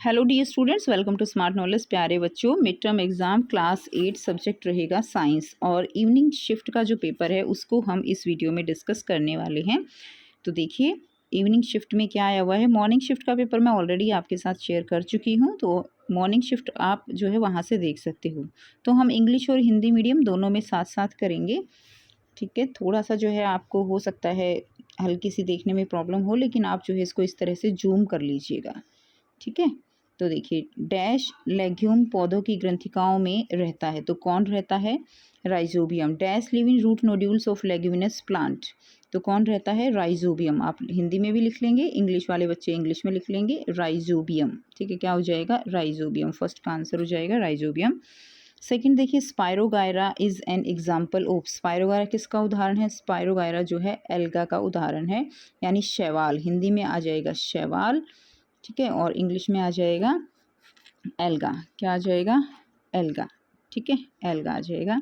Hello dear students, welcome to smart knowledge. प्यारे बच्चों, mid term exam class 8 subject रहेगा science और evening shift का जो पेपर है उसको हम इस वीडियो में डिस्कस करने वाले हैं। तो देखिए इवनिंग शिफ्ट में क्या आया हुआ है। मॉर्निंग शिफ्ट का पेपर मैं ऑलरेडी आपके साथ शेयर कर चुकी हूँ, तो मॉर्निंग शिफ्ट आप जो है वहाँ से देख सकते हो। तो हम इंग्लिश और हिंदी मीडियम दोनों में साथ साथ करेंगे। ठीक है, थोड़ा सा जो है आपको हो सकता है हल्की सी देखने में प्रॉब्लम हो, लेकिन आप जो है इसको इस तरह से जूम कर लीजिएगा। ठीक है, तो देखिए डैश लेग्यूम पौधों की ग्रंथिकाओं में रहता है, तो कौन रहता है? Rhizobium. Dash live in root nodules of leguminous plant, तो कौन रहता है? राइजोबियम। आप हिंदी में भी लिख लेंगे, इंग्लिश वाले बच्चे इंग्लिश में लिख लेंगे राइजोबियम। ठीक है, क्या हो जाएगा? राइजोबियम। फर्स्ट का आंसर हो जाएगा राइजोबियम। सेकंड देखिए spirogyra is an example of. Spirogyra किसका उदाहरण है? स्पायरोगायरा जो है एल्गा का उदाहरण है, यानी शैवाल। हिंदी में आ जाएगा शैवाल, ठीक है, और इंग्लिश में आ जाएगा एल्गा। क्या आ जाएगा? एल्गा। ठीक है, एल्गा आ जाएगा।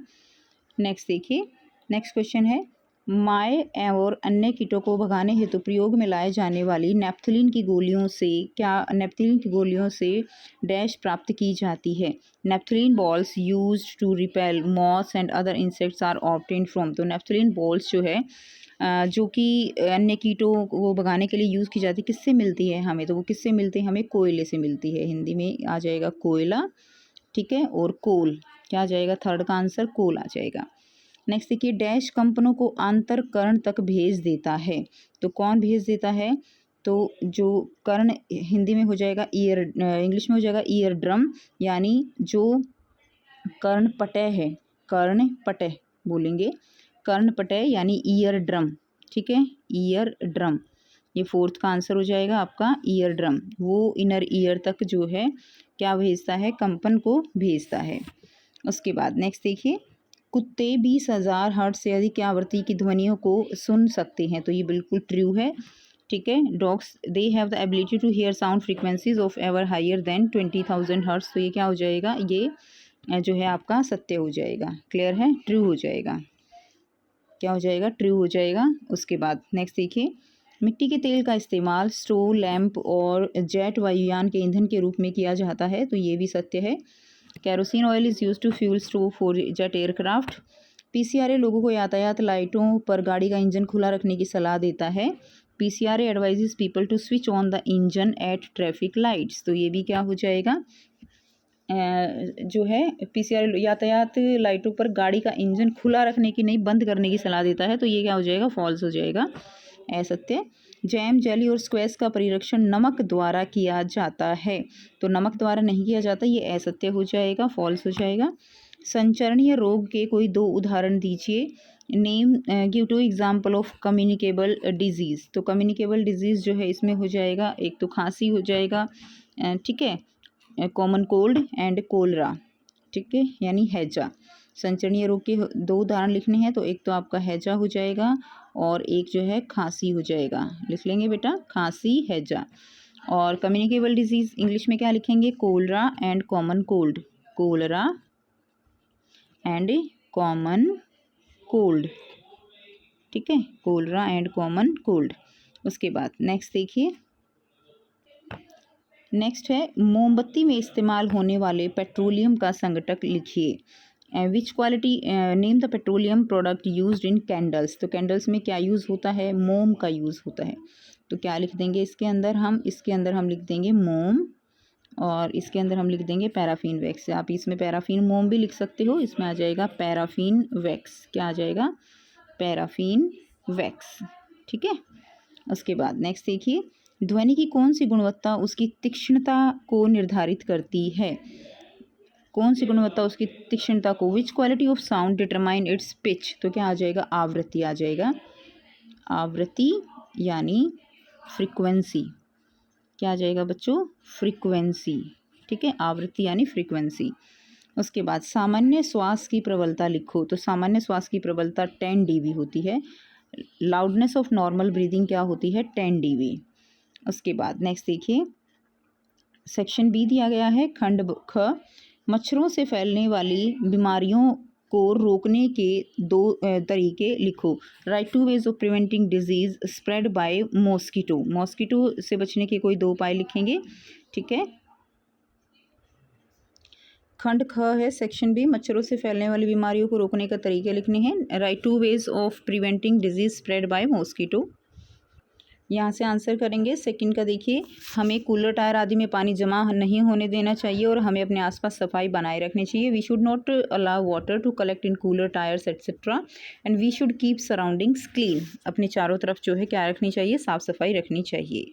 नेक्स्ट देखिए, नेक्स्ट क्वेश्चन है माए और अन्य कीटों को भगाने हेतु प्रयोग में लाए जाने वाली नेप्थलीन की गोलियों से नेप्थलीन की गोलियों से डैश प्राप्त की जाती है। Naphthalene balls used to repel moths and other insects are obtained from. तो नेप्थलीन बॉल्स जो है जो कि अन्य कीटों को भगाने के लिए यूज़ की जाती है, किससे मिलती है हमें? तो वो किससे मिलती है हमें? कोयले से मिलती है। हिंदी में आ जाएगा कोयला, ठीक है, और कोल। क्या आ जाएगा? थर्ड का आंसर कोल आ जाएगा। नेक्स्ट देखिए डैश कंपनों को आंतरकर्ण तक भेज देता है, तो कौन भेज देता है? तो जो कर्ण हिंदी में हो जाएगा ईयर, इंग्लिश में हो जाएगा ईयर ड्रम, यानी जो कर्णपटय है, कर्णपटय बोलेंगे, कर्णपटय यानी ईयर ड्रम। ठीक है, ईयर ड्रम, ये फोर्थ का आंसर हो जाएगा आपका ईयर ड्रम। वो इनर ईयर तक जो है क्या भेजता है? कंपन को भेजता है। उसके बाद नेक्स्ट देखिए कुत्ते 20,000 हर्ट्ज से अधिक की आवृत्ति की ध्वनियों को सुन सकते हैं, तो ये बिल्कुल ट्रू है। ठीक है, dogs they have the ability to hear sound frequencies of ever higher than 20,000 hertz, तो ये क्या हो जाएगा? ये जो है आपका सत्य हो जाएगा। क्लियर है? ट्रू हो जाएगा। क्या हो जाएगा? ट्रू हो जाएगा। उसके बाद नेक्स्ट देखिए मिट्टी के तेल का इस्तेमाल स्टोव, लैंप और जेट वायुयान के ईंधन के रूप में किया जाता है, तो ये भी सत्य है। Kerosene oil is use to fuel stove for jet aircraft. PCRA लोगों को यातायात लाइटों पर गाड़ी का इंजन खुला रखने की सलाह देता है। PCRA advises people to switch on the engine at traffic lights, तो ये भी क्या हो जाएगा? जो है पीसीआर यातायात लाइटों पर गाड़ी का इंजन खुला रखने की नहीं, बंद करने की सलाह देता है, तो ये क्या हो जाएगा? फॉल्स हो जाएगा, असत्य। जैम, जेली और स्क्वैश का परिरक्षण नमक द्वारा किया जाता है, तो नमक द्वारा नहीं किया जाता, ये असत्य हो जाएगा, फॉल्स हो जाएगा। संचरणीय रोग के कोई दो उदाहरण दीजिए। Name give two example of communicable disease, तो कम्युनिकेबल डिजीज़ जो है इसमें हो जाएगा एक तो खांसी हो जाएगा, ठीक है, कॉमन कोल्ड एंड कोलरा, ठीक है, यानी हैजा। संचरणीय रोग के दो उदाहरण लिखने हैं, तो एक तो आपका हैजा हो जाएगा और एक जो है खांसी हो जाएगा। लिख लेंगे बेटा, खांसी, हैजा। और कम्युनिकेबल डिजीज़ इंग्लिश में क्या लिखेंगे? Cholera and common cold, cholera and common cold. ठीक है, कोलरा एंड कॉमन कोल्ड। उसके बाद नेक्स्ट देखिए, नेक्स्ट है मोमबत्ती में इस्तेमाल होने वाले पेट्रोलियम का संघटक लिखिए। विच quality name the petroleum product used in candles, तो कैंडल्स में क्या यूज़ होता है? मोम का यूज़ होता है, तो क्या लिख देंगे इसके अंदर हम? इसके अंदर हम लिख देंगे मोम, और इसके अंदर हम लिख देंगे पैराफिन वैक्स। आप इसमें पैराफिन मोम भी लिख सकते हो, इसमें आ जाएगा पैराफिन वैक्स। क्या आ जाएगा? Paraffin wax. ठीक है, उसके बाद नेक्स्ट देखिए ध्वनि की कौन सी गुणवत्ता उसकी तीक्ष्णता को निर्धारित करती है? कौन सी गुणवत्ता उसकी तीक्ष्णता को? विच quality of sound determine its pitch, तो क्या आ जाएगा? आवृत्ति आ जाएगा, आवृत्ति यानी फ्रीक्वेंसी। क्या आ जाएगा बच्चों? फ्रीक्वेंसी। ठीक है, आवृत्ति यानी फ्रीक्वेंसी। उसके बाद सामान्य श्वास की प्रबलता लिखो, तो सामान्य श्वास की प्रबलता 10 dB होती है। लाउडनेस ऑफ नॉर्मल ब्रीदिंग क्या होती है? 10 dB। उसके बाद नेक्स्ट देखिए सेक्शन बी दिया गया है, खंड ख, मच्छरों से फैलने वाली बीमारियों को रोकने के दो तरीके लिखो। Right 2 ways of preventing disease spread by mosquito. Mosquito से बचने के कोई दो उपाय लिखेंगे। ठीक है, खंड ख है सेक्शन बी, मच्छरों से फैलने वाली बीमारियों को रोकने का तरीके लिखने हैं। Write 2 ways of preventing disease spread by mosquito. यहाँ से आंसर करेंगे। सेकंड का देखिए, हमें कूलर टायर आदि में पानी जमा नहीं होने देना चाहिए और हमें अपने आसपास सफाई बनाए रखनी चाहिए। We should not allow water to collect in cooler tyres etcetera and we should keep surroundings clean. अपने चारों तरफ जो है क्या रखनी चाहिए, साफ सफाई रखनी चाहिए।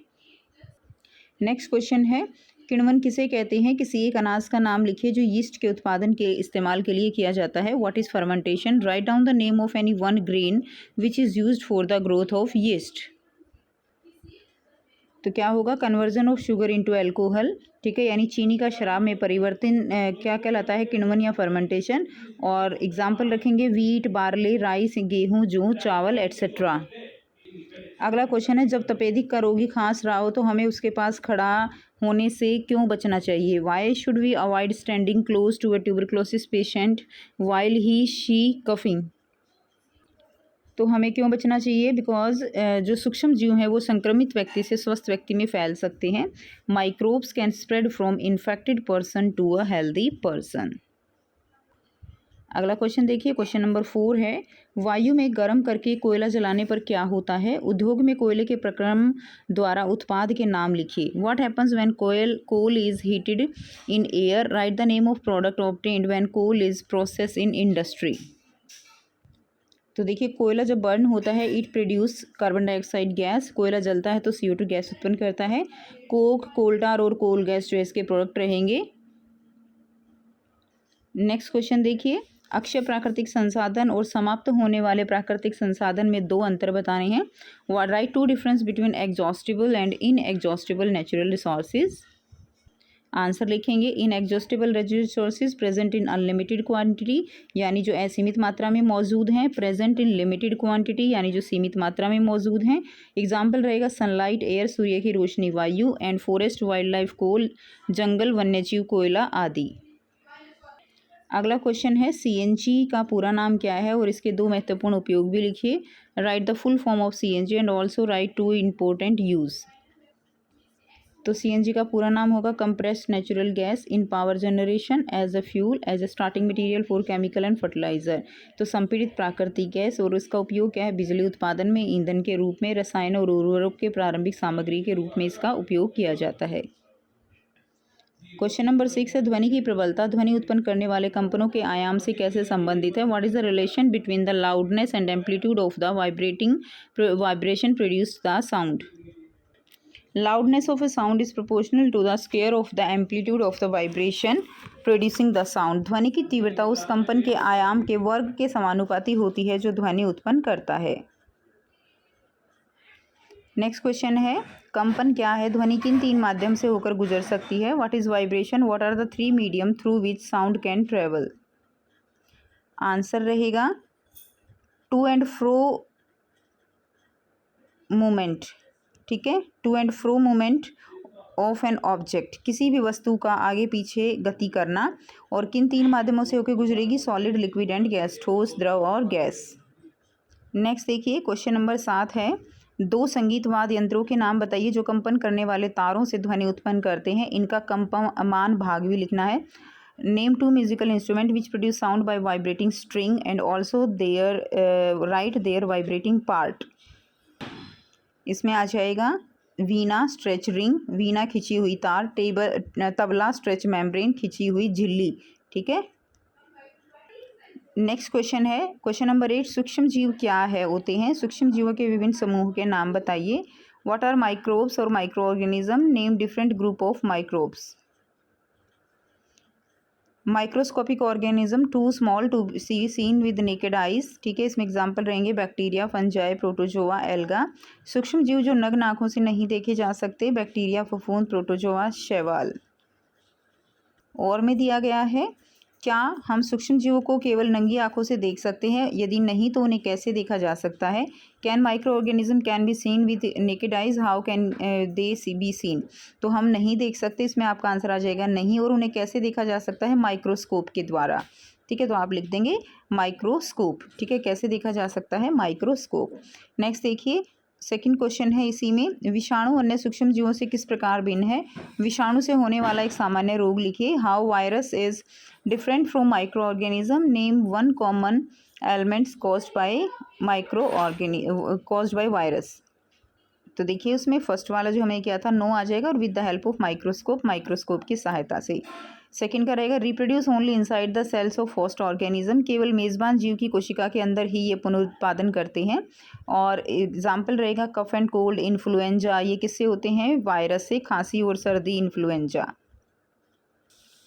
नेक्स्ट क्वेश्चन है, किण्वन किसे कहते हैं? किसी एक अनाज का नाम लिखिए जो यीस्ट के उत्पादन के इस्तेमाल के लिए किया जाता है। What is fermentation? Write down the name of any one grain which is used for the growth of yeast. तो क्या होगा? Conversion of sugar into alcohol, ठीक है, यानी चीनी का शराब में परिवर्तन क्या कहलाता है? किण्वन या फर्मेंटेशन। और एग्जाम्पल रखेंगे वीट, बार्ले, राइस, गेहूं, जौ, चावल एट्सेट्रा। अगला क्वेश्चन है, जब तपेदिक का रोगी खांस रहा हो तो हमें उसके पास खड़ा होने से क्यों बचना चाहिए? Why should we avoid standing close to a tuberculosis patient while he she coughing? तो हमें क्यों बचना चाहिए? बिकॉज जो सूक्ष्म जीव हैं वो संक्रमित व्यक्ति से स्वस्थ व्यक्ति में फैल सकते हैं। Microbes can spread from infected person to a healthy person. अगला क्वेश्चन देखिए, क्वेश्चन नंबर 4 है, वायु में गर्म करके कोयला जलाने पर क्या होता है? उद्योग में कोयले के प्रक्रम द्वारा उत्पाद के नाम लिखिए। What happens when coal is heated in air? Right the name of product obtained when coal is process in industry. तो देखिए, कोयला जब बर्न होता है it produce carbon dioxide gas. कोयला जलता है तो CO2 गैस उत्पन्न करता है। कोक, कोल टार और कोल गैस जो इसके प्रोडक्ट रहेंगे। नेक्स्ट क्वेश्चन देखिए, अक्षय प्राकृतिक संसाधन और समाप्त होने वाले प्राकृतिक संसाधन में 2 अंतर बताने हैं। Write 2 difference between exhaustible and inexhaustible natural resources. Answer लिखेंगे, inexhaustible resources present in unlimited quantity, यानी जो असीमित मात्रा में मौजूद हैं। प्रेजेंट इन लिमिटेड क्वांटिटी, यानी जो सीमित मात्रा में मौजूद हैं। एग्जाम्पल रहेगा सनलाइट, एयर, सूर्य की रोशनी, वायु, एंड फॉरेस्ट, वाइल्ड लाइफ, कोल, जंगल, वन्यजीव, कोयला आदि। अगला क्वेश्चन है, CNG का पूरा नाम क्या है और इसके 2 महत्वपूर्ण उपयोग भी लिखिए। Write the full form of CNG and also write 2 important use. तो CNG का पूरा नाम होगा compressed natural gas in power generation, as a fuel, as a starting material for chemical and fertiliser. तो संपीड़ित प्राकृतिक गैस, और इसका उपयोग क्या है? बिजली उत्पादन में, ईंधन के रूप में, रसायन और उर्वरक के प्रारंभिक सामग्री के रूप में इसका उपयोग किया जाता है। क्वेश्चन नंबर 6 है, ध्वनि की प्रबलता ध्वनि उत्पन्न करने वाले कंपनों के आयाम से कैसे संबंधित है? What is the relation between the loudness and amplitude of the vibration produced the sound? Loudness of a sound is proportional to the square of the amplitude of the vibration producing the sound. ध्वनि की तीव्रता उस कंपन के आयाम के वर्ग के समानुपाती होती है जो ध्वनि उत्पन्न करता है। नेक्स्ट क्वेश्चन है, कंपन क्या है? ध्वनि किन 3 माध्यम से होकर गुजर सकती है? What is vibration? What are the 3 medium through which sound can travel? Answer रहेगा टू एंड फ्रो मूवमेंट, ठीक है, to and fro movement of an object, किसी भी वस्तु का आगे पीछे गति करना। और किन 3 माध्यमों से होकर गुजरेगी? सॉलिड, लिक्विड एंड गैस, ठोस, द्रव और गैस। नेक्स्ट देखिए, क्वेश्चन नंबर 7 है, 2 संगीत वाद्य यंत्रों के नाम बताइए जो कंपन करने वाले तारों से ध्वनि उत्पन्न करते हैं। इनका कंपमान भाग भी लिखना है। Name 2 musical instrument which produce sound by vibrating string and also their write their vibrating part. इसमें आ जाएगा वीणा, स्ट्रेच रिंग, वीणा खिंची हुई तार, तबला, स्ट्रेच मेम्ब्रेन, खिंची हुई झिल्ली, ठीक है। नेक्स्ट क्वेश्चन है, क्वेश्चन नंबर 8, सूक्ष्म जीव क्या है होते हैं? सूक्ष्म जीवों के विभिन्न समूह के नाम बताइए। व्हाट आर माइक्रोब्स और micro organism? Name different group of microbes. Microscopic organism, too small to see seen with naked eyes, ठीक है। इसमें एग्जाम्पल रहेंगे बैक्टीरिया, फंजाई, प्रोटोजोआ, एल्गा। सूक्ष्म जीव जो नग्न आंखों से नहीं देखे जा सकते, बैक्टीरिया, फफूंद, प्रोटोजोआ, शैवाल। और में दिया गया है, क्या हम सूक्ष्म जीवों को केवल नंगी आंखों से देख सकते हैं? यदि नहीं तो उन्हें कैसे देखा जा सकता है? Can micro organism can be seen with naked eyes? How can they be seen? तो हम नहीं देख सकते, इसमें आपका आंसर आ जाएगा नहीं। और उन्हें कैसे देखा जा सकता है? माइक्रोस्कोप के द्वारा, ठीक है। तो आप लिख देंगे माइक्रोस्कोप, ठीक है। कैसे देखा जा सकता है? माइक्रोस्कोप। नेक्स्ट देखिए, सेकंड क्वेश्चन है इसी में, विषाणु अन्य सूक्ष्म जीवों से किस प्रकार भिन्न है। विषाणु से होने वाला एक सामान्य रोग लिखिए। How virus is different from micro organism, name one common elements caused by virus. तो देखिए उसमें फर्स्ट वाला जो हमें क्या था, नो आ जाएगा और with the help of microscope की सहायता से। सेकंड का रहेगा, reproduce only inside the cells of host organism, केवल मेज़बान जीव की कोशिका के अंदर ही ये पुनरुत्पादन करते हैं। और एग्जाम्पल रहेगा कफ एंड कोल्ड, इन्फ्लुएंजा, ये किससे होते हैं, वायरस से, खांसी और सर्दी इन्फ्लुएंजा।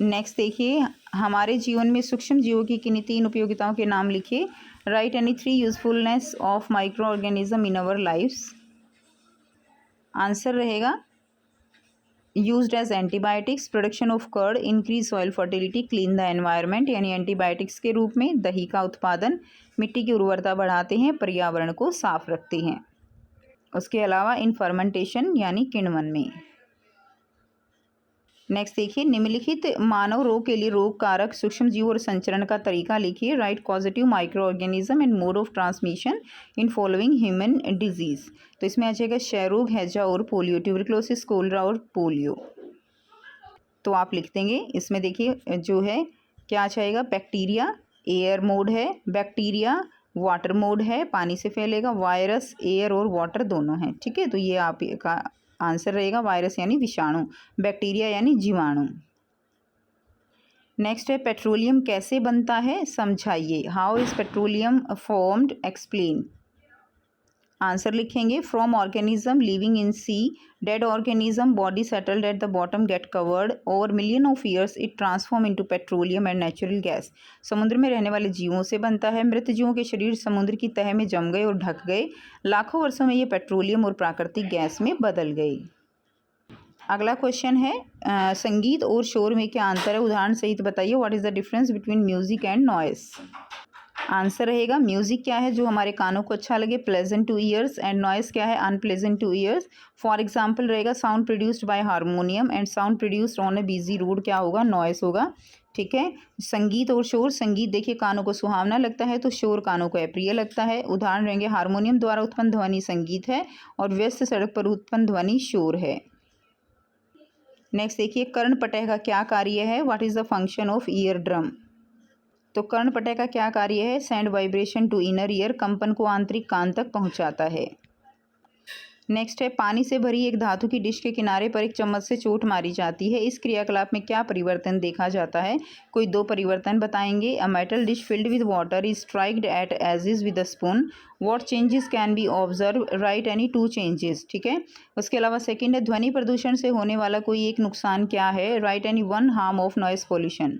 नेक्स्ट देखिए, हमारे जीवन में सूक्ष्म जीवों की किन्हीं 3 उपयोगिताओं के नाम लिखिए। Write any 3 usefulness of micro organism in our lifes. Answer रहेगा used as antibiotics, production of curd, increase soil fertility, clean the environment, यानी एंटीबायोटिक्स के रूप में दही का उत्पादन, मिट्टी की उर्वरता बढ़ाते हैं, पर्यावरण को साफ रखते हैं। उसके अलावा इन फर्मेंटेशन यानी किण्वन में। नेक्स्ट देखिए, निम्नलिखित मानव रोग के लिए रोग कारक सूक्ष्म जीव और संचरण का तरीका लिखिए। Right causative micro organism and mode of transmission in following human disease. तो इसमें आ जाएगा क्षय रोग, हैजा और पोलियो, ट्यूबरक्लोसिस, कोलरा और पोलियो। तो आप लिख देंगे इसमें, देखिए जो है क्या आ जाएगा, बैक्टीरिया एयर मोड है, बैक्टीरिया वाटर मोड है, पानी से फैलेगा, वायरस एयर और वाटर दोनों हैं। ठीक है, तो ये आप का आंसर रहेगा वायरस यानी विषाणु, बैक्टीरिया यानी जीवाणु। नेक्स्ट है, पेट्रोलियम कैसे बनता है, समझाइए। How is petroleum formed, explain. Answer लिखेंगे, from organism living in sea, dead organism body settled at the bottom get covered over million of years, it transform into petroleum and natural gas. समुद्र में रहने वाले जीवों से बनता है, मृत जीवों के शरीर समुद्र की तह में जम गए और ढक गए, लाखों वर्षों में ये पेट्रोलियम और प्राकृतिक गैस में बदल गए। अगला क्वेश्चन है, संगीत और शोर में क्या अंतर है, उदाहरण सहित बताइए। What is the difference between music and noise. Answer रहेगा, म्यूजिक क्या है, जो हमारे कानों को अच्छा लगे, pleasant to ears, and noise क्या है, unpleasant to ears. For example रहेगा, sound produced by harmonium and sound produced on a busy road, क्या होगा, नॉइस होगा। ठीक है, संगीत और शोर, संगीत देखिए कानों को सुहावना लगता है, तो शोर कानों को अप्रिय लगता है। उदाहरण रहेंगे, हारमोनियम द्वारा उत्पन्न ध्वनि संगीत है और व्यस्त सड़क पर उत्पन्न ध्वनि शोर है। नेक्स्ट देखिए, कर्णपटह का क्या कार्य है, what is the function of eardrum. तो कर्णपटह का क्या कार्य है, send vibration to inner ear, कंपन को आंतरिक कान तक पहुंचाता है। नेक्स्ट है, पानी से भरी एक धातु की डिश के किनारे पर एक चम्मच से चोट मारी जाती है, इस क्रियाकलाप में क्या परिवर्तन देखा जाता है। कोई 2 परिवर्तन बताएंगे। A metal dish filled with water is striked at edges with a spoon, what changes can be observe, write any 2 changes. ठीक है, उसके अलावा सेकंड है, ध्वनि प्रदूषण से होने वाला कोई एक नुकसान क्या है, right any 1 harm of noise pollution.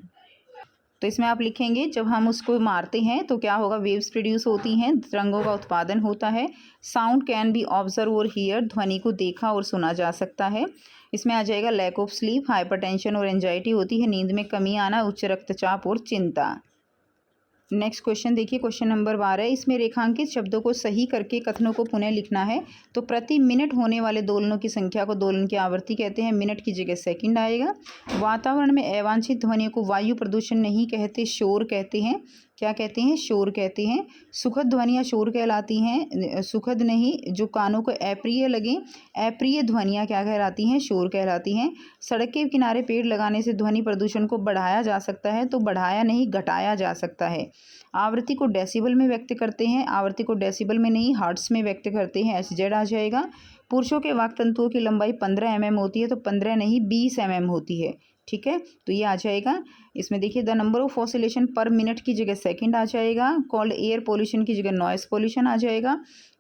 तो इसमें आप लिखेंगे, जब हम उसको मारते हैं तो क्या होगा, वेव्स प्रोड्यूस होती हैं, तरंगों का उत्पादन होता है। साउंड कैन बी ऑब्जर्व और हियर, ध्वनि को देखा और सुना जा सकता है। इसमें आ जाएगा लैक ऑफ स्लीप, हाइपरटेंशन और एंजाइटी होती है, नींद में कमी आना, उच्च रक्तचाप और चिंता। नेक्स्ट क्वेश्चन देखिए, क्वेश्चन नंबर 12, इसमें रेखांकित शब्दों को सही करके कथनों को पुनः लिखना है। तो प्रति मिनट होने वाले दोलनों की संख्या को दोलन की आवृत्ति कहते हैं, मिनट की जगह सेकंड आएगा। वातावरण में अवांछित ध्वनियों को वायु प्रदूषण नहीं कहते, शोर कहते हैं। क्या कहते हैं, शोर कहते हैं। सुखद ध्वनियाँ शोर कहलाती हैं, सुखद नहीं, जो कानों को अप्रिय लगे, अप्रिय ध्वनियाँ क्या कहलाती हैं, शोर कहलाती हैं। सड़क के किनारे पेड़ लगाने से ध्वनि प्रदूषण को बढ़ाया जा सकता है, तो बढ़ाया नहीं घटाया जा सकता है। आवृत्ति को डेसिबल में व्यक्त करते हैं, आवृत्ति को डेसिबल में नहीं हर्ट्ज में व्यक्त करते हैं, SZ आ जाएगा। पुरुषों के वाक् तंतुओं की लंबाई 15 mm होती है, तो 15 नहीं 20 mm होती है। ठीक है, तो ये आ जाएगा। इसमें देखिए, द नंबर ऑफ ऑसिलेशन पर मिनट की जगह सेकंड आ जाएगा। कॉल्ड एयर पोल्यूशन की जगह नॉइस पोल्यूशन आ जाएगा।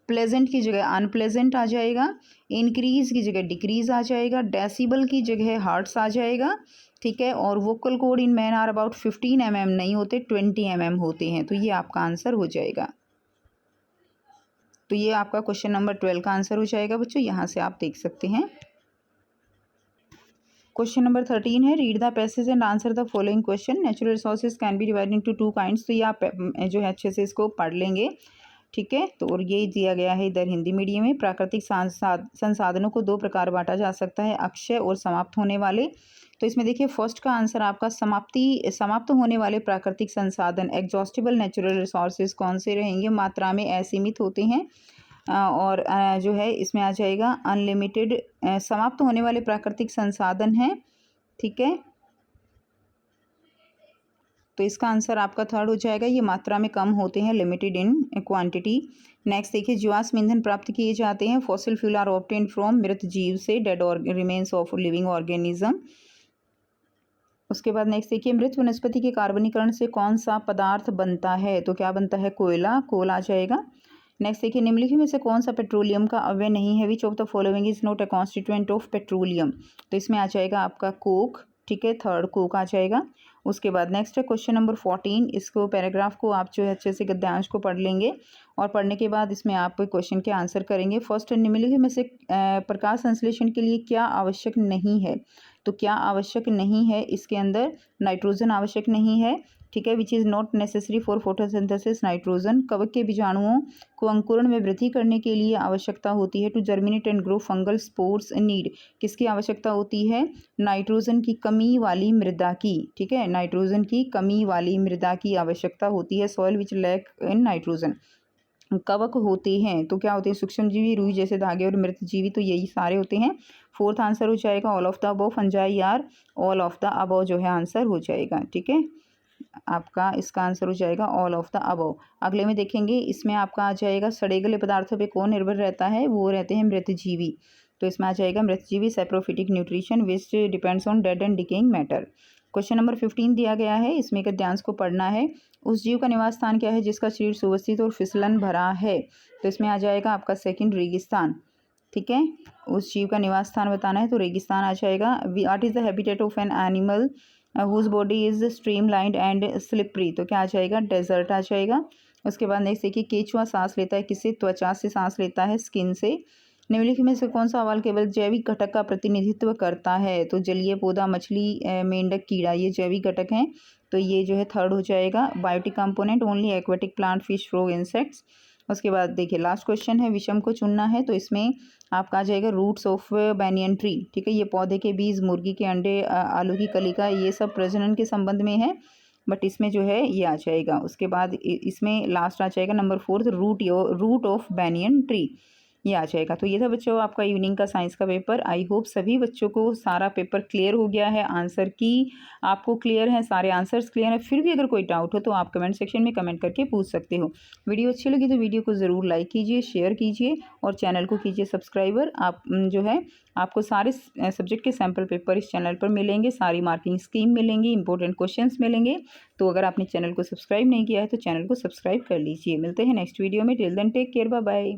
प्लेजेंट की जगह अनप्लेजेंट आ जाएगा। इंक्रीज की जगह डिक्रीज आ जाएगा। डेसिबल की जगह हर्ट्स आ जाएगा। ठीक है, और vocal cord in man are about 15 mm नहीं होते, 20 mm होते हैं। तो ये आपका आंसर हो जाएगा। तो ये आपका क्वेश्चन नंबर 12 का आंसर हो जाएगा बच्चों, यहाँ से आप देख सकते हैं। क्वेश्चन नंबर 13 है, read the passage and answer the following question. Natural resources can be divided into 2 kinds. तो ये आप जो है अच्छे से इसको पढ़ लेंगे। ठीक है, तो और ये दिया गया है इधर हिंदी मीडियम में। प्राकृतिक संसाधनों को 2 प्रकार बांटा जा सकता है, अक्षय और समाप्त होने वाले। तो इसमें देखिए, फर्स्ट का आंसर आपका समाप्त होने वाले प्राकृतिक संसाधन, एग्जॉस्टिबल नेचुरल रिसोर्सेज कौन से रहेंगे, मात्रा में असीमित होते हैं। और जो है इसमें आ जाएगा अनलिमिटेड, समाप्त होने वाले प्राकृतिक संसाधन हैं, ठीक है। तो इसका आंसर आपका थर्ड हो जाएगा, ये मात्रा में कम होते हैं, लिमिटेड इन क्वांटिटी। नेक्स्ट देखिए, जीवाश्म ईंधन प्राप्त किए जाते हैं, fossil fuel are obtained from, मृत जीव से, dead remains of living organism. उसके बाद नेक्स्ट देखिए, मृत वनस्पति के कार्बनीकरण से कौन सा पदार्थ बनता है, तो क्या बनता है, कोयला, कोल आ जाएगा। नेक्स्ट देखिए, निम्नलिखित में से कौन सा पेट्रोलियम का अवयव नहीं है, which of the following is not a constituent of petroleum, तो इसमें आ जाएगा आपका कोक, ठीक है, थर्ड कोक आ जाएगा। उसके बाद नेक्स्ट है क्वेश्चन नंबर 14, इसको पैराग्राफ को आप जो है अच्छे से गद्यांश को पढ़ लेंगे और पढ़ने के बाद इसमें आप क्वेश्चन के आंसर करेंगे। फर्स्ट, निम्नलिखित में से प्रकाश संश्लेषण के लिए क्या आवश्यक नहीं है, तो क्या आवश्यक नहीं है, इसके अंदर नाइट्रोजन आवश्यक नहीं है, ठीक है, which is not necessary for photosynthesis nitrogen. कवक के बीजाणुओं को अंकुरण में वृद्धि करने के लिए आवश्यकता होती है, to germinate and grow fungal spores need, किसकी आवश्यकता होती है, नाइट्रोजन की कमी वाली मृदा की, ठीक है, नाइट्रोजन की कमी वाली मृदा की आवश्यकता होती है, soil which lack in nitrogen. कवक होते हैं तो क्या होते हैं, सूक्ष्मजीवी, रुई जैसे धागे और मृतजीवी, तो यही सारे होते हैं। फोर्थ आंसर हो जाएगा all of the above, fungi यार ऑल ऑफ द अबव जो है आंसर हो जाएगा, ठीक है, आपका इसका आंसर हो जाएगा ऑल ऑफ द अबव। अगले में देखेंगे, इसमें आपका आ जाएगा सड़े गले पदार्थों पे कौन निर्भर रहता है, वो रहते हैं मृतजीवी, तो इसमें आ जाएगा मृतजीवी, saprophytic nutrition which depends on dead and decaying matter. Question number 15 दिया गया है, इसमें गद्यांश को पढ़ना है। उस जीव का निवास स्थान क्या है जिसका शरीर सुवस्थित और फिसलन भरा है, तो इसमें आ जाएगा आपका सेकंड रेगिस्तान, ठीक है, उस जीव का निवास स्थान बताना है तो रेगिस्तान आ जाएगा। What is the habitat of an animal whose body is streamlined and slippery, तो क्या आ जाएगा, डेजर्ट आ जाएगा। उसके बाद नेक्स्ट देखिए, केचुआ सांस लेता है किससे, त्वचा से सांस लेता है, स्किन से। निम्नलिखित में से कौन सा सवाल केवल जैविक घटक का प्रतिनिधित्व करता है, तो जलीय पौधा, मछली, मेंढक, कीड़ा, ये जैविक घटक हैं, तो ये जो है थर्ड हो जाएगा। Biotic component only aquatic plant, fish, frog, insects. उसके बाद देखिए लास्ट क्वेश्चन है, विषम को चुनना है, तो इसमें आपका आ जाएगा रूट्स ऑफ बैनियन ट्री, ठीक है, ये पौधे के बीज, मुर्गी के अंडे, आलू की कलिका, ये सब प्रजनन के संबंध में है, बट इसमें जो है ये आ जाएगा। उसके बाद इसमें लास्ट आ जाएगा number 4, root of banyan tree, ये आ जाएगा। तो ये था बच्चों आपका इवनिंग का साइंस का पेपर। आई होप सभी बच्चों को सारा पेपर क्लियर हो गया है, आंसर की आपको क्लियर है, सारे आंसर्स क्लियर है। फिर भी अगर कोई डाउट हो तो आप कमेंट सेक्शन में कमेंट करके पूछ सकते हो। वीडियो अच्छी लगी तो वीडियो को ज़रूर लाइक कीजिए, शेयर कीजिए और चैनल को कीजिए सब्सक्राइबर। आप जो है आपको सारे सब्जेक्ट के सैम्पल पेपर इस चैनल पर मिलेंगे, सारी मार्किंग स्कीम मिलेंगी, इंपॉर्टेंट क्वेश्चंस मिलेंगे। तो अगर आपने चैनल को सब्सक्राइब नहीं किया है तो चैनल को सब्सक्राइब कर लीजिए। मिलते हैं नेक्स्ट वीडियो में, till then take care, bye bye.